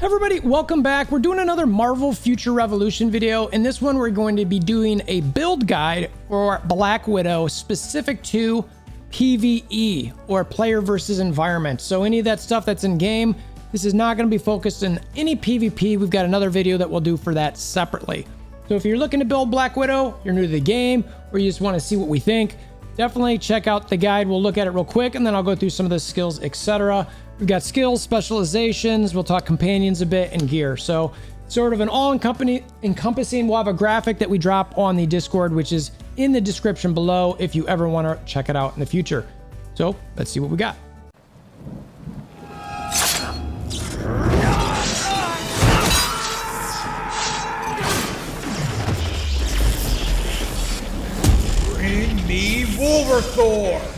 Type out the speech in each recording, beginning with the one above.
Everybody, welcome back. We're doing another Marvel Future Revolution video. In this one, we're going to be doing a build guide for Black Widow specific to PVE, or player versus environment. So any of that stuff that's in game, this is not going to be focused in any PvP. We've got another video that we'll do for that separately. So if you're looking to build Black Widow, you're new to the game, or you just want to see what we think, definitely check out the guide. We'll look at it real quick, and then I'll go through some of the skills, etc. We've got skills, specializations, we'll talk companions a bit, and gear. So sort of an all-encompassing. We'll have a graphic that we drop on the Discord, which is in the description below if you ever want to check it out in the future. So let's see what we got. Bring me WolverThor!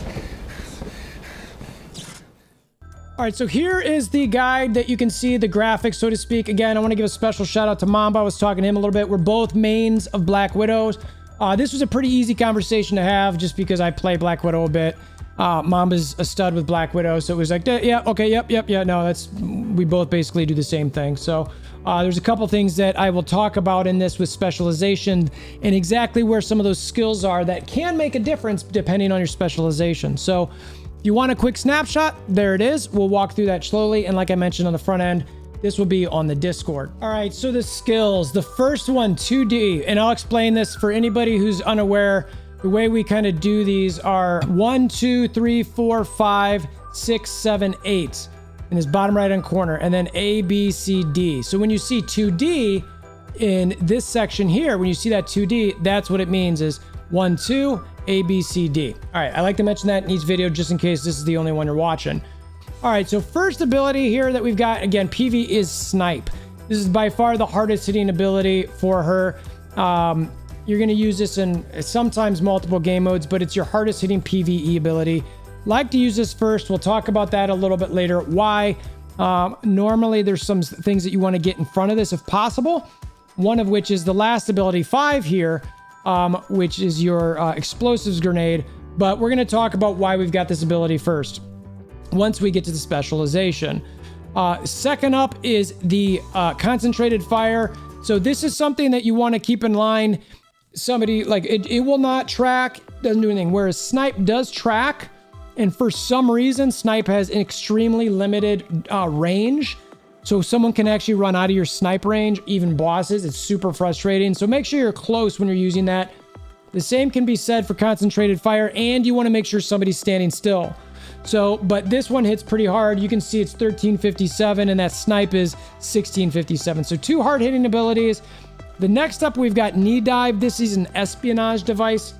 All right, so here is the guide that you can see, the graphics, so to speak. Again, I want to give a special shout out to Mamba. I was talking to him a little bit. We're both mains of Black Widows. This was a pretty easy conversation to have just because I play Black Widow a bit. Mamba's a stud with Black Widow, so it was like, yeah, okay, yep, yeah, no, we both basically do the same thing. So there's a couple things that I will talk about in this with specialization and exactly where some of those skills are that can make a difference depending on your specialization. So if you want a quick snapshot, there it is. We'll walk through that slowly. And like I mentioned on the front end, this will be on the Discord. All right, so the skills, the first one, 2D, and I'll explain this for anybody who's unaware. The way we kind of do these are 1, 2, 3, 4, 5, 6, 7, 8 in this bottom right hand corner, and then A, B, C, D. So when you see 2D in this section here, when you see that 2D, that's what it means is 1, 2, A, B, C, D. All right, I like to mention that in each video just in case this is the only one you're watching. All right, so first ability here that we've got, again, PV is Snipe. This is by far the hardest hitting ability for her. You're going to use this in sometimes multiple game modes, but it's your hardest hitting PvE ability. Like to use this first. We'll talk about that a little bit later. Why? Normally, there's some things that you want to get in front of this if possible. One of which is the last ability 5 here, which is your explosives grenade. But we're going to talk about why we've got this ability first, once we get to the specialization. Second up is the concentrated fire. So this is something that you want to keep in line. Somebody like it will not track, doesn't do anything, whereas Snipe does track. And for some reason, Snipe has an extremely limited range. So someone can actually run out of your snipe range, even bosses. It's super frustrating. So make sure you're close when you're using that. The same can be said for concentrated fire, and you want to make sure somebody's standing still. So, but this one hits pretty hard. You can see it's 1357, and that snipe is 1657. So two hard hitting abilities. The next up, we've got knee dive. This is an espionage device.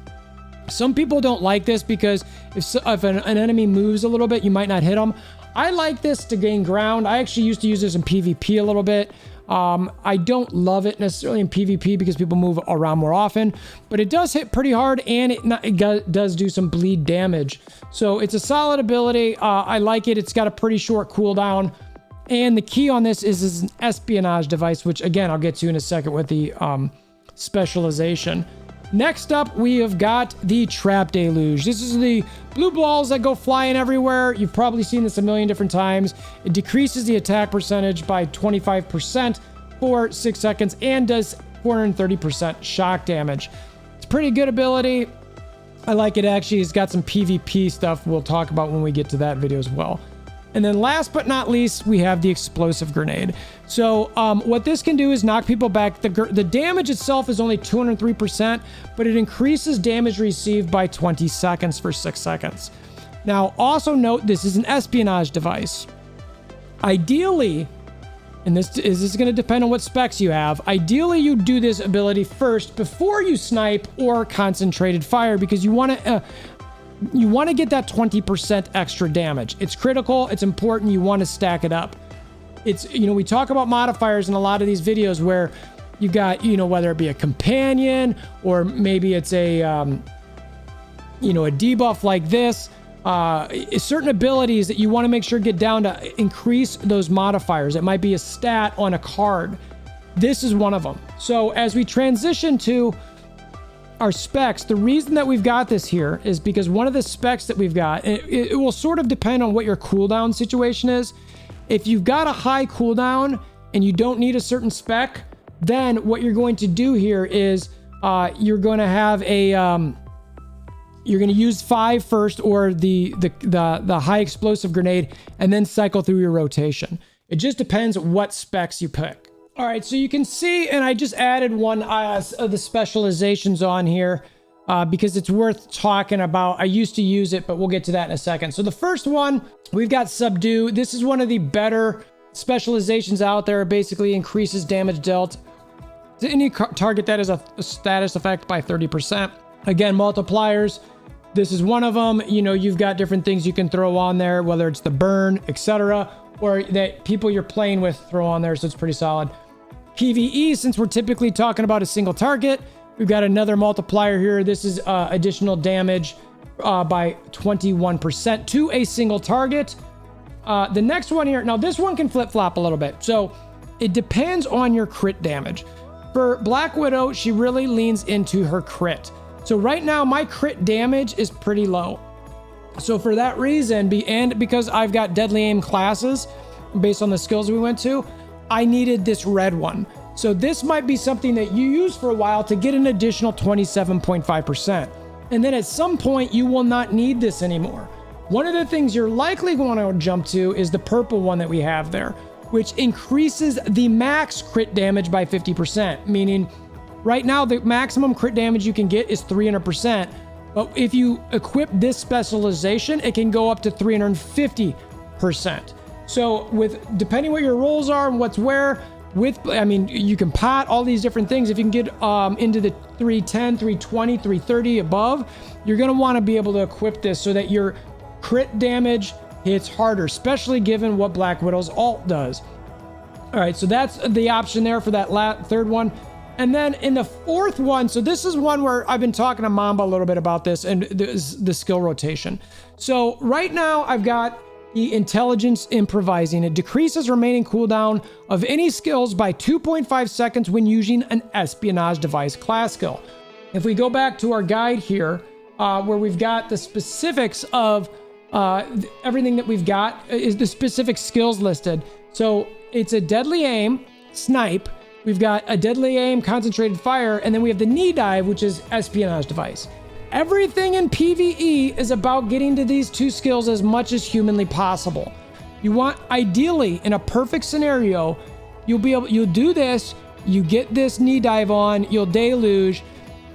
Some people don't like this because if an enemy moves a little bit, you might not hit them. I like this to gain ground. I actually used to use this in PvP a little bit. I don't love it necessarily in PvP because people move around more often, but it does hit pretty hard, and it does do some bleed damage. So it's a solid ability. I like it. It's got a pretty short cooldown. And the key on this is an espionage device, which again, I'll get to in a second with the specialization. Next up, we have got the Trap Deluge. This is the blue balls that go flying everywhere. You've probably seen this a million different times. It decreases the attack percentage by 25% for 6 seconds and does 430% shock damage. It's a pretty good ability. I like it actually. It's got some PvP stuff we'll talk about when we get to that video as well. And then last but not least, we have the explosive grenade. So what this can do is knock people back. The damage itself is only 203%, but it increases damage received by 20 seconds for 6 seconds. Now, also note, this is an espionage device. Ideally, and this is going to depend on what specs you have, ideally you do this ability first before you snipe or concentrated fire, because you want to get that 20% extra damage. It's critical. It's important. You want to stack it up. It's, we talk about modifiers in a lot of these videos where you got, whether it be a companion or maybe it's a, a debuff like this, certain abilities that you want to make sure get down to increase those modifiers. It might be a stat on a card. This is one of them. So as we transition to our specs, the reason that we've got this here is because one of the specs that we've got, it will sort of depend on what your cooldown situation is. If you've got a high cooldown and you don't need a certain spec, then what you're going to do here is you're going to have a you're going to use 5 first, or the high explosive grenade, and then cycle through your rotation. It just depends what specs you pick. All right, so you can see, and I just added one of the specializations on here because it's worth talking about. I used to use it, but we'll get to that in a second. So the first one, we've got Subdue. This is one of the better specializations out there. It basically increases damage dealt to any target that is a status effect by 30%. Again, multipliers. This is one of them. You know, you've got different things you can throw on there, whether it's the burn, etc., or that people you're playing with throw on there, so it's pretty solid. PVE, since we're typically talking about a single target, we've got another multiplier here. This is additional damage by 21% to a single target. The next one here, now this one can flip-flop a little bit. So it depends on your crit damage. For Black Widow, she really leans into her crit. So right now, my crit damage is pretty low. So for that reason, and because I've got deadly aim classes based on the skills we went to, I needed this red one. So this might be something that you use for a while to get an additional 27.5%. And then at some point, you will not need this anymore. One of the things you're likely going to jump to is the purple one that we have there, which increases the max crit damage by 50%, meaning right now the maximum crit damage you can get is 300%. But if you equip this specialization, it can go up to 350%. So depending what your rolls are and what's where, you can pot all these different things. If you can get into the 310, 320, 330 above, you're going to want to be able to equip this so that your crit damage hits harder, especially given what Black Widow's ult does. All right, so that's the option there for that third one. And then in the fourth one, so this is one where I've been talking to Mamba a little bit about this and the skill rotation. So right now I've got the Intelligence Improvising. It decreases remaining cooldown of any skills by 2.5 seconds when using an espionage device class skill. If we go back to our guide here, where we've got the specifics of everything that we've got is the specific skills listed. So it's a deadly aim, snipe. We've got a deadly aim, concentrated fire, and then we have the knee dive, which is espionage device. Everything in PVE is about getting to these two skills as much as humanly possible. You want, ideally, in a perfect scenario, you'll do this, you get this knee dive on, you'll deluge,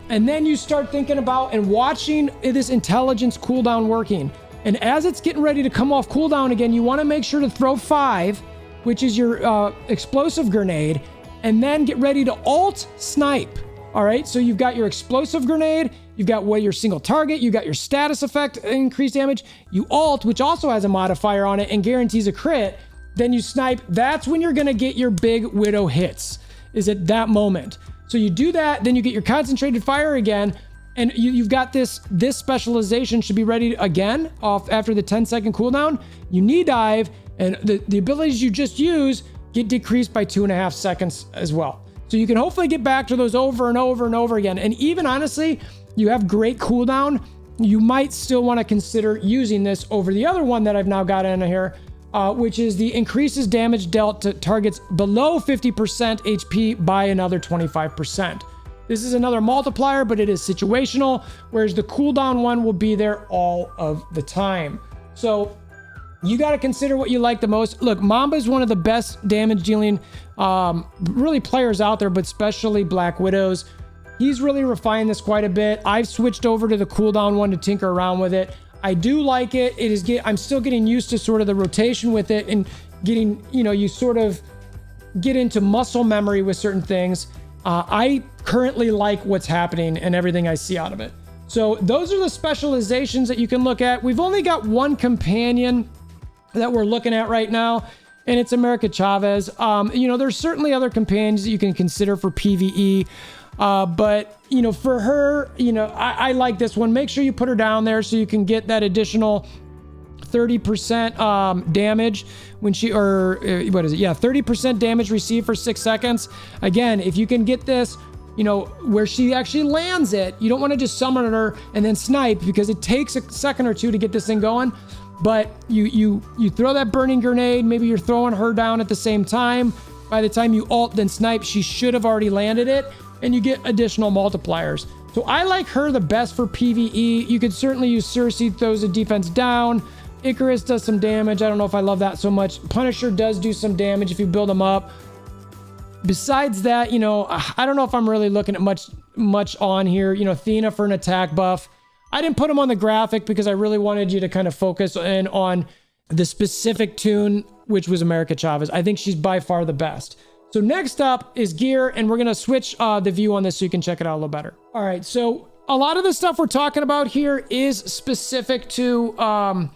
and then you start thinking about and watching this intelligence cooldown working. And as it's getting ready to come off cooldown again, you want to make sure to throw 5, which is your explosive grenade, and then get ready to alt snipe. All right, so you've got your explosive grenade, you've got your single target, you got your status effect, increased damage, you alt, which also has a modifier on it and guarantees a crit, then you snipe. That's when you're gonna get your big Widow hits, is at that moment. So you do that, then you get your concentrated fire again, and you've got this specialization should be ready again off after the 10-second cooldown. You knee dive, and the abilities you just use get decreased by 2.5 seconds as well. So you can hopefully get back to those over and over and over again. And even honestly, you have great cooldown, you might still want to consider using this over the other one that I've now got in here, which is the increases damage dealt to targets below 50% HP by another 25%. This is another multiplier, but it is situational, whereas the cooldown one will be there all of the time. So you got to consider what you like the most. Look, Mamba is one of the best damage dealing really players out there, but especially Black Widows. He's really refined this quite a bit. I've switched over to the cooldown one to tinker around with it. I do like it. I'm still getting used to sort of the rotation with it and getting, you sort of get into muscle memory with certain things. I currently like what's happening and everything I see out of it. So those are the specializations that you can look at. We've only got one companion that we're looking at right now, and it's America Chavez. There's certainly other companions that you can consider for PVE, but for her, I like this one. Make sure you put her down there so you can get that additional 30% damage when 30% damage received for 6 seconds. Again, if you can get this, where she actually lands it, you don't want to just summon her and then snipe, because it takes a second or two to get this thing going. But you throw that burning grenade, maybe you're throwing her down at the same time, By the time you ult then snipe, she should have already landed it, and you get additional multipliers. So I like her the best for PvE. You could certainly use Cersei, throws the defense down. Icarus does some damage. I don't know if I love that so much. Punisher does do some damage if you build him up. Besides that, you know, I don't know if I'm really looking at much on here. You know, Athena for an attack buff. I didn't put him on the graphic because I really wanted you to kind of focus in on the specific tune, which was America Chavez. I think she's by far the best. So next up is gear, and we're going to switch the view on this so you can check it out a little better. All right, so a lot of the stuff we're talking about here is specific to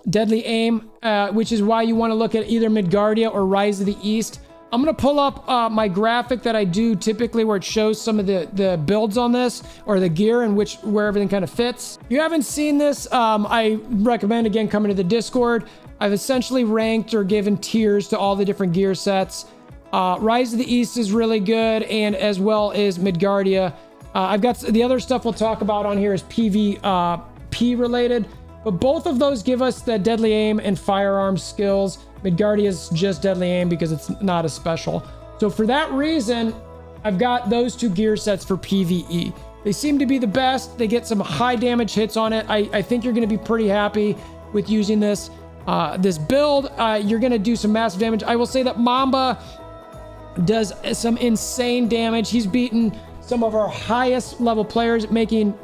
Deadly Aim, which is why you want to look at either Midgardia or Rise of the East. I'm going to pull up my graphic that I do typically where it shows some of the builds on this, or the gear and where everything kind of fits. If you haven't seen this, I recommend, again, coming to the Discord. I've essentially ranked or given tiers to all the different gear sets. Rise of the East is really good, and as well as Midgardia. I've got the other stuff we'll talk about on here is PvP related, but both of those give us the Deadly Aim and firearms skills. Midgardia is just Deadly Aim because it's not a special. So for that reason, I've got those two gear sets for PvE. They seem to be the best. They get some high damage hits on it. I think you're going to be pretty happy with using this build. You're going to do some massive damage. I will say that Mamba does some insane damage. He's beaten some of our highest level players, making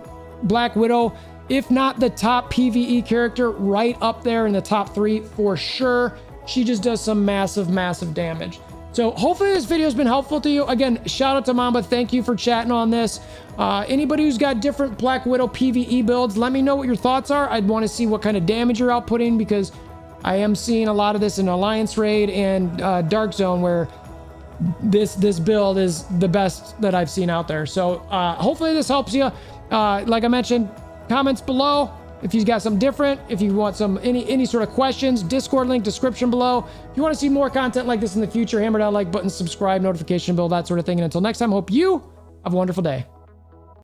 Black Widow, if not the top PvE character, right up there in the top 3 for sure. She just does some massive damage. So hopefully this video has been helpful to you. Again, shout out to Mamba. Thank you for chatting on this. Anybody who's got different Black Widow PvE builds, let me know what your thoughts are. I'd want to see what kind of damage you're outputting, because I am seeing a lot of this in Alliance Raid and Dark Zone, where this build is the best that I've seen out there. So hopefully this helps you. Like I mentioned, comments below if you've got something different, if you want any sort of questions. Discord link description below. If you want to see more content like this in the future, hammer that like button, subscribe, notification bell, that sort of thing. And until next time, hope you have a wonderful day.